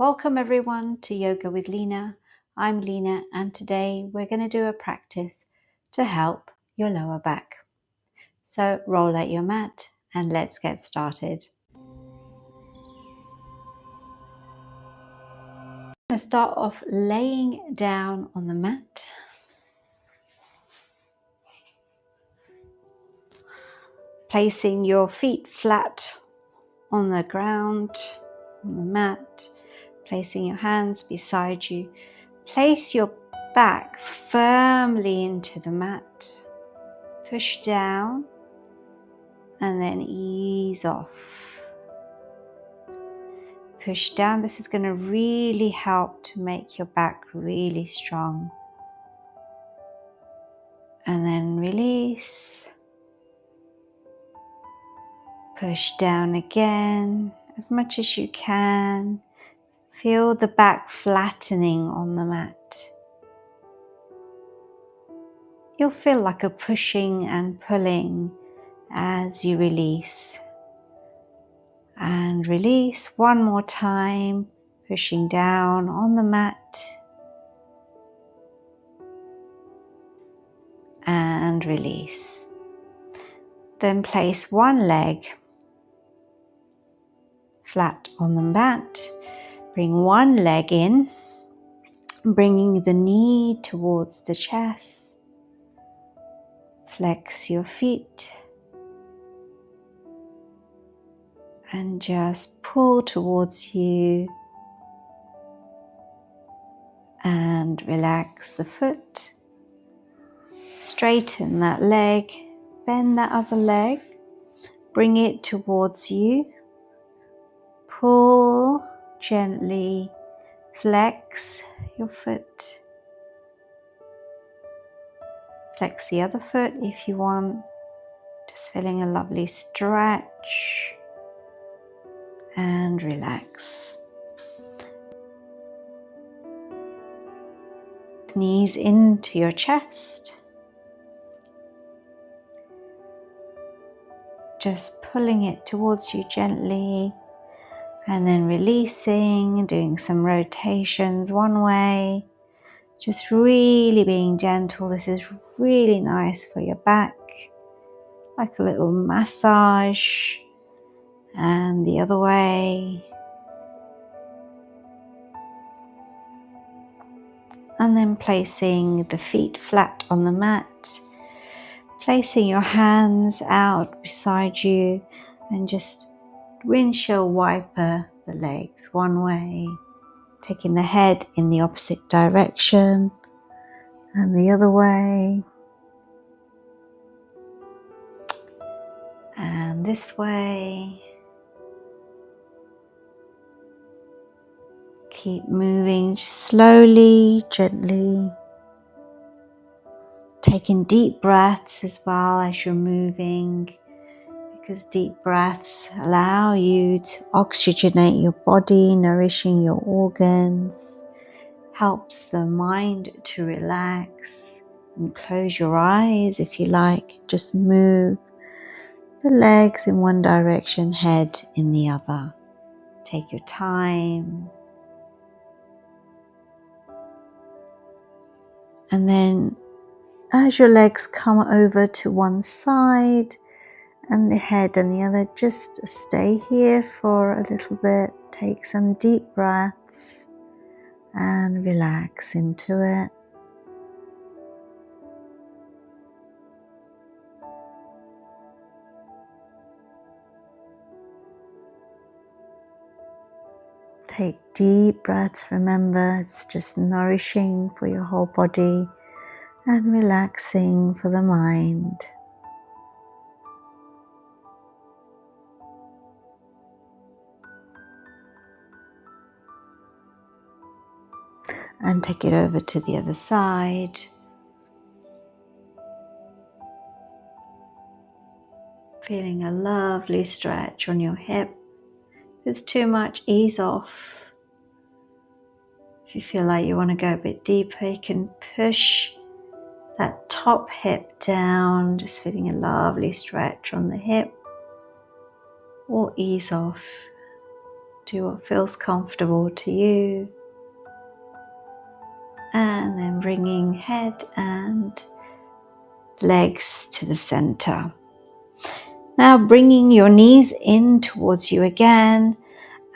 Welcome everyone to Yoga with Lena. I'm Lena and today we're going to do a practice to help your lower back. So roll out your mat and let's get started. I'm going to start off laying down on the mat. Placing your feet flat on the ground, on the mat. Placing your hands beside you. Place your back firmly into the mat. Push down and then ease off. Push down. This is going to really help to make your back really strong. And then release. Push down again as much as you can. Feel the back flattening on the mat. You'll feel like a pushing and pulling as you release. And release one more time, pushing down on the mat. And release. Then place one leg flat on the mat. Bring one leg in, bringing the knee towards the chest. Flex your feet and just pull towards you and relax the foot. Straighten that leg, bend that other leg, bring it towards you. Pull gently, flex your foot. Flex the other foot if you want. Just feeling a lovely stretch and relax. Knees into your chest. Just pulling it towards you gently and then releasing, doing some rotations one way. Just really being gentle. This is really nice for your back, like a little massage. And the other way. And then placing the feet flat on the mat. Placing your hands out beside you and just windshield wiper the legs one way. Taking the head in the opposite direction and the other way. And this way. Keep moving slowly, gently. Taking deep breaths as well as you're moving, because deep breaths allow you to oxygenate your body, nourishing your organs, helps the mind to relax. And close your eyes if you like. Just move the legs in one direction, head in the other. Take your time. And then as your legs come over to one side and the head and the other, just stay here for a little bit. Take some deep breaths and relax into it. Take deep breaths. Remember, it's just nourishing for your whole body and relaxing for the mind. And take it over to the other side. Feeling a lovely stretch on your hip. If it's too much, ease off. If you feel like you want to go a bit deeper, you can push that top hip down, just feeling a lovely stretch on the hip, or ease off Do what feels comfortable to you. And then bringing head and legs to the center. Now bringing your knees in towards you again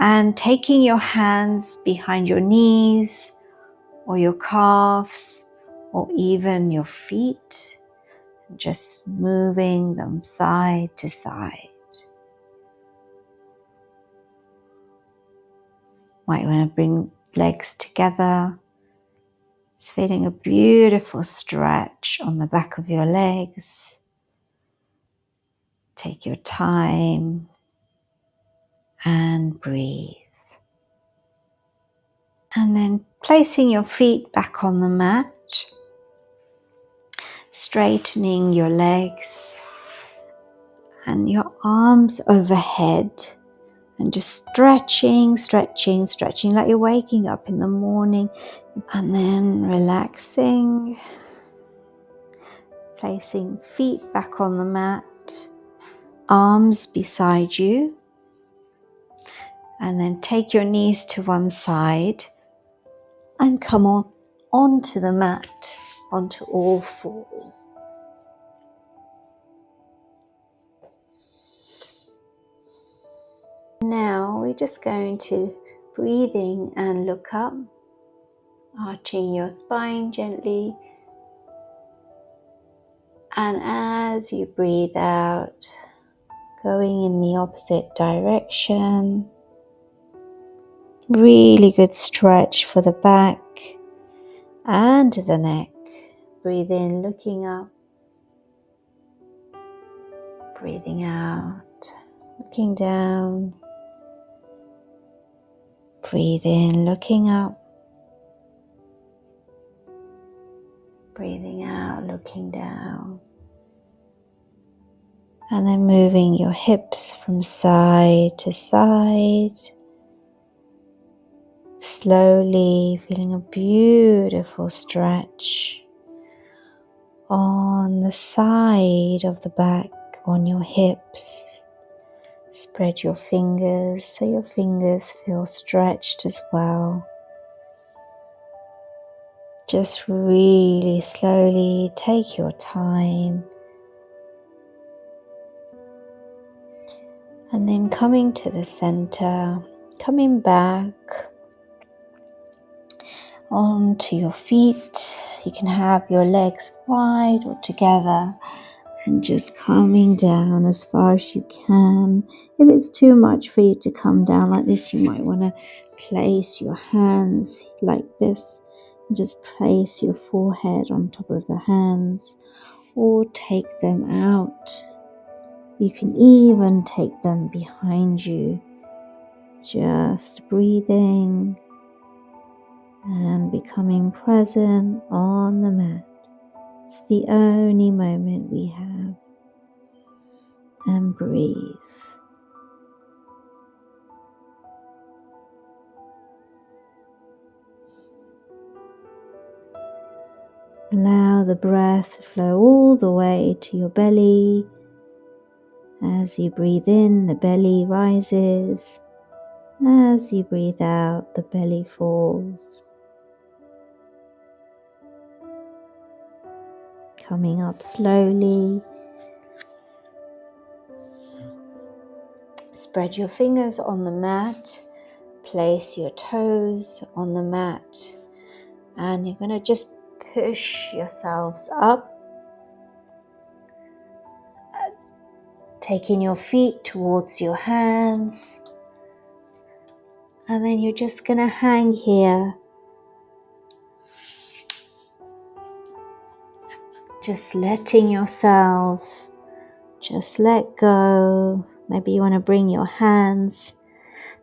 and taking your hands behind your knees or your calves or even your feet, just moving them side to side. Might want to bring legs together. Just feeling a beautiful stretch on the back of your legs. Take your time and breathe. And then placing your feet back on the mat, straightening your legs and your arms overhead, and just stretching like you're waking up in the morning. And then relaxing, placing feet back on the mat, arms beside you, and then take your knees to one side and come on onto the mat, onto all fours. Now we're just going to breathe in and look up, arching your spine gently. And as you breathe out, going in the opposite direction. Really good stretch for the back and the neck. Breathe in, looking up. Breathing out, looking down. Breathe in, looking up. Breathing out, looking down. And then moving your hips from side to side. Slowly feeling a beautiful stretch on the side of the back, on your hips. Spread your fingers so your fingers feel stretched as well. Just really slowly take your time. And then coming to the center, coming back onto your feet. You can have your legs wide or together and just coming down as far as you can. If it's too much for you to come down like this, you might want to place your hands like this and just place your forehead on top of the hands or take them out. You can even take them behind you. Just breathing and becoming present on the mat. It's the only moment we have. And breathe. Allow the breath to flow all the way to your belly. As you breathe in, the belly rises. As you breathe out, the belly falls. Coming up slowly. Spread your fingers on the mat. Place your toes on the mat. And you're going to just push yourselves up. Taking your feet towards your hands. And then you're just going to hang here. Just letting yourself just let go. Maybe you want to bring your hands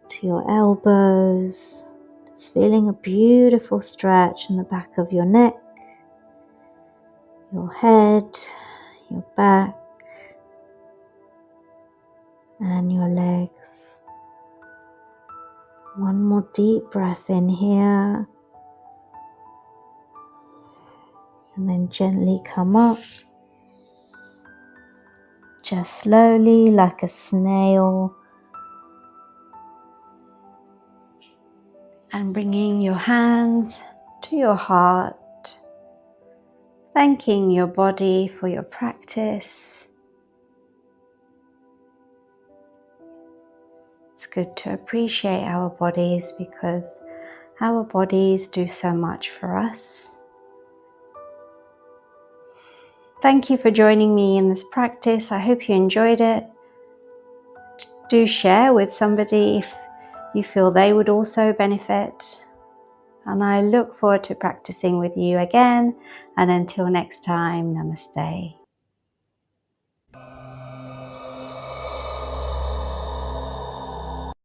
to your elbows. Just feeling a beautiful stretch in the back of your neck, your head, your back, and your legs. One more deep breath in here. And then gently come up. Just slowly, like a snail. And bringing your hands to your heart, thanking your body for your practice. It's good to appreciate our bodies because our bodies do so much for us. Thank you for joining me in this practice. I hope you enjoyed it. Do share with somebody if you feel they would also benefit. And I look forward to practicing with you again. And until next time, namaste.